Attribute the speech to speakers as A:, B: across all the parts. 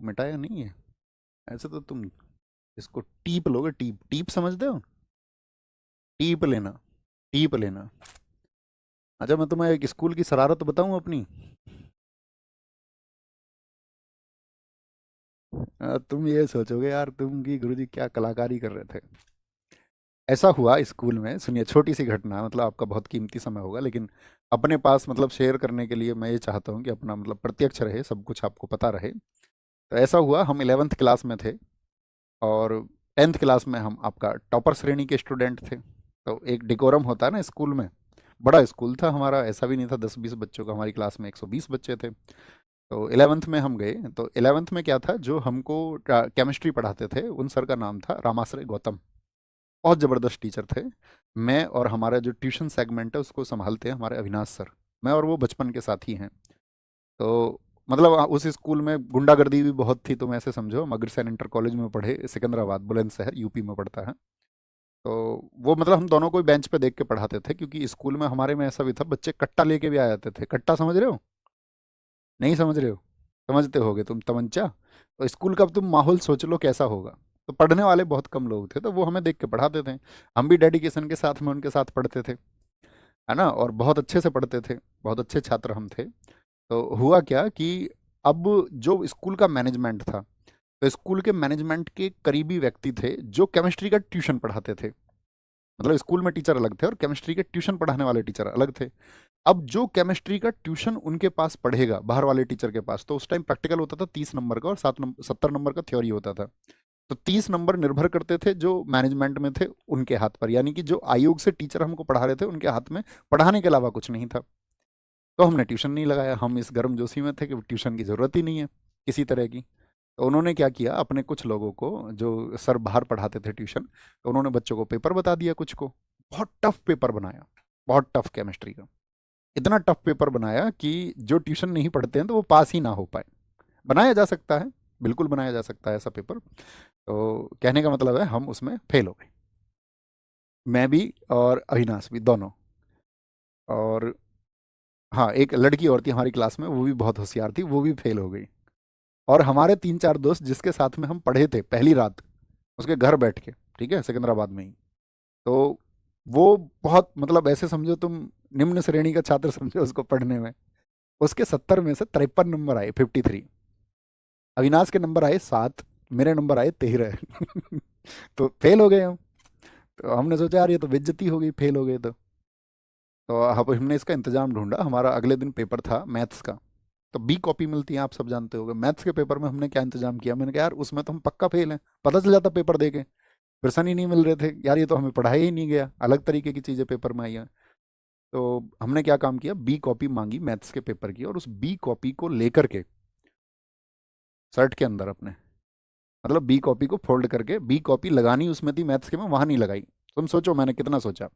A: मिटाया नहीं है। ऐसे तो तुम इसको टीप लोगे, टीप, टीप समझते हो? टीप लेना, टीप लेना। अच्छा, मैं तुम्हें एक स्कूल की शरारत बताऊं अपनी। तुम ये सोचोगे यार तुम कि गुरुजी क्या कलाकारी कर रहे थे। ऐसा हुआ स्कूल में, सुनिए, छोटी सी घटना, मतलब आपका बहुत कीमती समय होगा, लेकिन अपने पास मतलब शेयर करने के लिए मैं ये चाहता हूँ कि अपना मतलब प्रत्यक्ष रहे, सब कुछ आपको पता रहे। तो ऐसा हुआ, हम 11th क्लास में थे और 10th क्लास में हम आपका टॉपर श्रेणी के स्टूडेंट थे। तो एक डिकोरम होता है ना स्कूल में। बड़ा स्कूल था हमारा, ऐसा भी नहीं था 10-20 बच्चों का, हमारी क्लास में 120 बच्चे थे। तो 11th में हम गए, तो 11th में क्या था, जो हमको केमिस्ट्री पढ़ाते थे उन सर का नाम था रामाश्रय गौतम। बहुत ज़बरदस्त टीचर थे। मैं और हमारा जो ट्यूशन सेगमेंट है उसको संभालते हैं हमारे अविनाश सर। मैं और वो बचपन के साथी हैं। तो मतलब उस स्कूल में गुंडागर्दी भी बहुत थी, तुम ऐसे समझो, हम अग्रसेन इंटर कॉलेज में पढ़े, सिकंदराबाद बुलंदशहर यूपी में पड़ता है। तो वो मतलब हम दोनों को ही बेंच पे देख के पढ़ाते थे, क्योंकि स्कूल में हमारे में ऐसा भी था, बच्चे कट्टा लेके भी आ जाते थे। कट्टा समझ रहे हो? नहीं समझ रहे हो? समझते होगे तुम, तमंचा। तो स्कूल का अब तुम माहौल सोच लो कैसा होगा। तो पढ़ने वाले बहुत कम लोग थे, तो वो हमें देख के पढ़ाते थे। हम भी डेडिकेशन के साथ में उनके साथ पढ़ते थे, है ना, और बहुत अच्छे से पढ़ते थे। बहुत अच्छे छात्र हम थे। तो हुआ क्या कि अब जो स्कूल का मैनेजमेंट था, तो स्कूल के मैनेजमेंट के करीबी व्यक्ति थे जो केमिस्ट्री का ट्यूशन पढ़ाते थे। मतलब स्कूल में टीचर अलग थे और केमिस्ट्री के ट्यूशन पढ़ाने वाले टीचर अलग थे। अब जो केमिस्ट्री का ट्यूशन उनके पास पढ़ेगा बाहर वाले टीचर के पास, तो उस टाइम प्रैक्टिकल होता था 30 नंबर का और 7 नंबर 70 नंबर का थ्योरी होता था। तो 30 नंबर निर्भर करते थे जो मैनेजमेंट में थे उनके हाथ पर, यानी कि जो आयोग से टीचर हमको पढ़ा रहे थे उनके हाथ में पढ़ाने के अलावा कुछ नहीं था। तो हमने ट्यूशन नहीं लगाया, हम इस गर्मजोशी में थे कि ट्यूशन की ज़रूरत ही नहीं है किसी तरह की। तो उन्होंने क्या किया, अपने कुछ लोगों को, जो सर बाहर पढ़ाते थे ट्यूशन, तो उन्होंने बच्चों को पेपर बता दिया कुछ को। बहुत टफ पेपर बनाया, बहुत टफ केमिस्ट्री का। इतना टफ पेपर बनाया कि जो ट्यूशन नहीं पढ़ते हैं तो वो पास ही ना हो पाए। बनाया जा सकता है, बिल्कुल बनाया जा सकता है ऐसा पेपर। तो कहने का मतलब है हम उसमें फेल हो गए, मैं भी और अविनाश भी, दोनों। और हाँ, एक लड़की और थी हमारी क्लास में, वो भी बहुत होशियार थी, वो भी फेल हो गई। और हमारे 3-4 दोस्त जिसके साथ में हम पढ़े थे पहली रात, उसके घर बैठ के, ठीक है, सिकंदराबाद में ही। तो वो बहुत मतलब ऐसे समझो तुम, निम्न श्रेणी का छात्र समझो उसको पढ़ने में। उसके 70 में से 53 नंबर आए, 53। अविनाश के नंबर आए 7, मेरे नंबर आए 13। तो फेल हो गए हम। तो हमने सोचा यार ये तो बेइज्जती हो गई, फेल हो गए तो अब हमने इसका इंतजाम ढूंढा। हमारा अगले दिन पेपर था मैथ्स का। तो बी कॉपी मिलती है, आप सब जानते होंगे। मैथ्स के पेपर में हमने क्या इंतजाम किया, मैंने कहा यार उसमें तो हम पक्का फेल हैं, पता चल जाता पेपर देके। प्रश्न ही नहीं मिल रहे थे यार, ये तो हमें पढ़ाया ही नहीं गया, अलग तरीके की चीज़ें पेपर में आई हैं। तो हमने क्या काम किया, बी कॉपी मांगी मैथ्स के पेपर की, और उस बी कॉपी को लेकर के शर्ट के अंदर अपने, मतलब बी कॉपी को फोल्ड करके बी कॉपी लगानी उसमें थी मैथ्स के में, वहां नहीं लगाई। तुम सोचो मैंने कितना सोचा।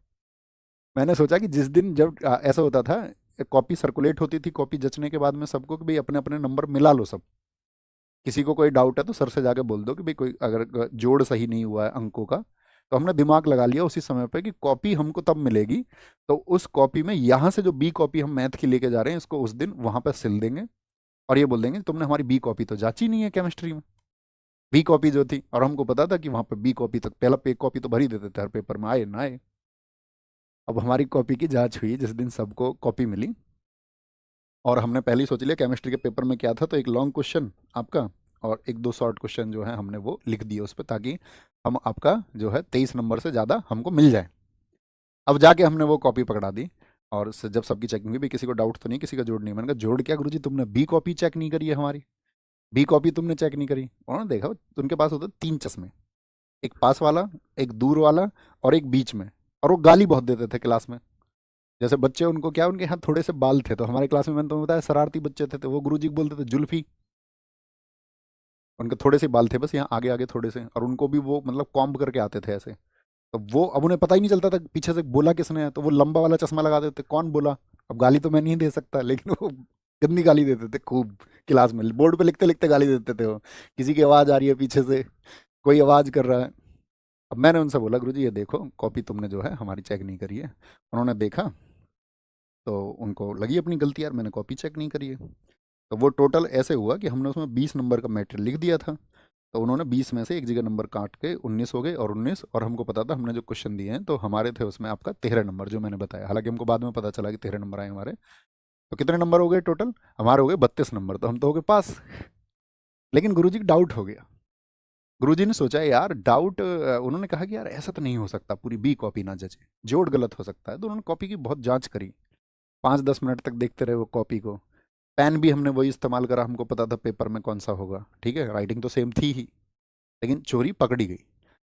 A: मैंने सोचा कि जिस दिन जब ऐसा होता था, कॉपी सर्कुलेट होती थी, कॉपी जचने के बाद में सबको कि भाई अपने अपने नंबर मिला लो सब। किसी को कोई डाउट है तो सर से जाके बोल दो कि भाई कोई अगर जोड़ सही नहीं हुआ है अंकों का। तो हमने दिमाग लगा लिया उसी समय पे कि कॉपी हमको तब मिलेगी, तो उस कॉपी में यहाँ से जो बी कॉपी हम मैथ की लेके जा रहे हैं इसको उस दिन वहां पर सिल देंगे। और ये बोल देंगे तुमने हमारी बी कॉपी तो जांची नहीं है केमिस्ट्री में। बी कॉपी जो थी, और हमको पता था कि वहां पे बी कॉपी तक पहला पे कॉपी तो भर ही देते थे हर पेपर में, आए ना आए। अब हमारी कॉपी की जांच हुई जिस दिन सबको कॉपी मिली। और हमने पहले ही सोच लिया केमिस्ट्री के पेपर में क्या था, तो एक लॉन्ग क्वेश्चन आपका और एक दो शॉर्ट क्वेश्चन जो है हमने वो लिख दिए उस पर, ताकि हम आपका जो है 23 नंबर से ज़्यादा हमको मिल जाए। अब जाके हमने वो कॉपी पकड़ा दी। और जब सबकी चेकिंग हुई, भाई किसी को डाउट तो नहीं, किसी का जोड़ नहीं, मैंने कहा जोड़ क्या गुरुजी, तुमने बी कॉपी चेक नहीं करी है हमारी, बी कॉपी तुमने चेक नहीं करी। उन्होंने देखा उनके पास होते 3 चश्मे, एक पास वाला, एक दूर वाला, और एक बीच में। और वो गाली बहुत देते थे क्लास में। जैसे बच्चे, उनको क्या, उनके यहाँ थोड़े से बाल थे, तो हमारे क्लास में मैंने तुम्हें बताया शरारती बच्चे थे, तो वो गुरुजी को बोलते थे जुल्फी। उनके थोड़े से बाल थे बस यहाँ आगे आगे थोड़े से, और उनको भी वो मतलब कॉम्ब करके आते थे ऐसे। तो वो अब उन्हें पता ही नहीं चलता था पीछे से बोला किसने है, तो वो लंबा वाला चश्मा लगा देते, कौन बोला। अब गाली तो मैं नहीं दे सकता, लेकिन वो गंदी गाली देते थे खूब। क्लास में बोर्ड पे लिखते लिखते गाली देते थे वो, किसी की आवाज़ आ रही है पीछे से, कोई आवाज़ कर रहा है। अब मैंने उनसे बोला गुरुजी ये देखो कॉपी तुमने जो है हमारी चेक नहीं करी है। उन्होंने देखा, तो उनको लगी अपनी गलती, यार मैंने कॉपी चेक नहीं करी है। तो वो टोटल ऐसे हुआ कि हमने उसमें 20 नंबर का मैटर लिख दिया था, तो उन्होंने 20 में से एक जगह नंबर काट के 19 हो गए, और 19, और हमको पता था हमने जो क्वेश्चन दिए हैं तो हमारे थे उसमें आपका 13 नंबर जो मैंने बताया, हालांकि हमको बाद में पता चला कि 13 नंबर आए हमारे। तो कितने नंबर हो गए टोटल? हमारे हो गए 32 नंबर, तो हम तो हो गए पास। लेकिन गुरुजी को डाउट हो गया। गुरुजी ने सोचा यार डाउट, उन्होंने कहा कि यार ऐसा तो नहीं हो सकता पूरी बी कॉपी ना जचे, जोड़ गलत हो सकता है। तो उन्होंने कॉपी की बहुत जांच करी, 5-10 मिनट तक देखते रहे वो कॉपी को। पेन भी हमने वही इस्तेमाल करा, हमको पता था पेपर में कौन सा होगा, ठीक है, राइटिंग तो सेम थी ही। लेकिन चोरी पकड़ी गई।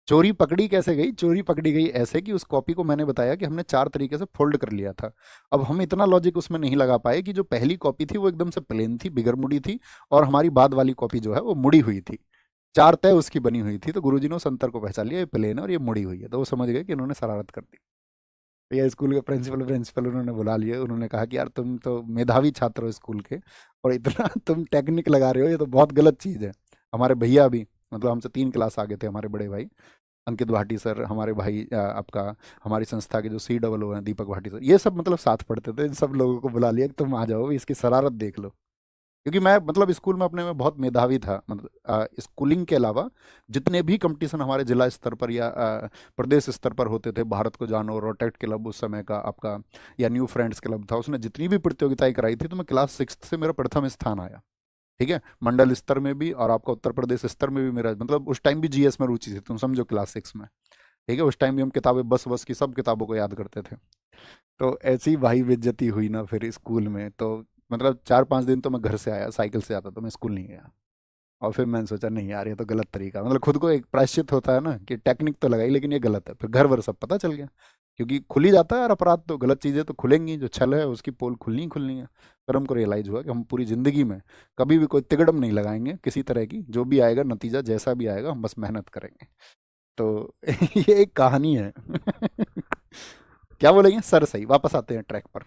A: चोरी पकड़ी कैसे गई? चोरी पकड़ी गई ऐसे कि उस कॉपी को मैंने बताया कि हमने 4 तरीके से फोल्ड कर लिया था। अब हम इतना लॉजिक उसमें नहीं लगा पाए कि जो पहली कॉपी थी वो एकदम से प्लेन थी, बिगर मुड़ी थी, और हमारी बाद वाली कॉपी जो है वो मुड़ी हुई थी। 4 तय उसकी बनी हुई थी। तो गुरुजी ने उस अंतर को पहचान लिया, ये प्लेन है और ये मुड़ी हुई है, तो वो समझ गए कि इन्होंने शरारत कर दी। तो ये स्कूल के प्रिंसिपल उन्होंने बुला लिए, उन्होंने कहा कि यार तुम तो मेधावी छात्र हो स्कूल के, और इतना तुम टेक्निक लगा रहे हो, ये तो बहुत गलत चीज़ है। हमारे भैया भी, मतलब हमसे 3 क्लास आगे थे हमारे बड़े भाई अंकित भाटी सर, हमारे भाई आपका हमारी संस्था के जो COO हैं दीपक भाटी सर, ये सब मतलब साथ पढ़ते थे। इन सब लोगों को बुला लिया कि तुम आ जाओ, इसकी शरारत देख लो। क्योंकि मैं मतलब स्कूल में अपने में बहुत मेधावी था, मतलब स्कूलिंग के अलावा जितने भी कंपटीशन हमारे जिला स्तर पर या प्रदेश स्तर पर होते थे, भारत को जानो, रोटेट क्लब उस समय का आपका, या न्यू फ्रेंड्स क्लब था, उसने जितनी भी प्रतियोगिताएं कराई थी तो मैं क्लास 6 से मेरा प्रथम स्थान आया। ठीक है, मंडल स्तर में भी और आपका उत्तर प्रदेश स्तर में भी मेरा, मतलब उस टाइम भी GS में रुचि थी, तुम समझो क्लास 6 में। ठीक है, उस टाइम भी हम किताबें बस बस की सब किताबों को याद करते थे। तो ऐसी भाई बेइज्जती हुई ना फिर स्कूल में, तो मतलब 4-5 दिन तो मैं घर से आया, साइकिल से आता, तो मैं स्कूल नहीं गया। और फिर मैंने सोचा नहीं यार ये तो गलत तरीका, मतलब खुद को एक प्रायश्चित होता है ना कि टेक्निक तो लगाई लेकिन ये गलत है। फिर घर वर सब पता चल गया, क्योंकि खुल ही जाता है यार अपराध, तो गलत चीज़ें तो खुलेंगी, जो छल है उसकी पोल खुलनी ही खुलनी है। फिर हमको रियलाइज हुआ कि हम पूरी ज़िंदगी में कभी भी कोई तिगड़म नहीं लगाएंगे किसी तरह की, जो भी आएगा नतीजा जैसा भी आएगा हम बस मेहनत करेंगे। तो ये एक कहानी है। क्या बोलेंगे सर? सही, वापस आते हैं ट्रैक पर।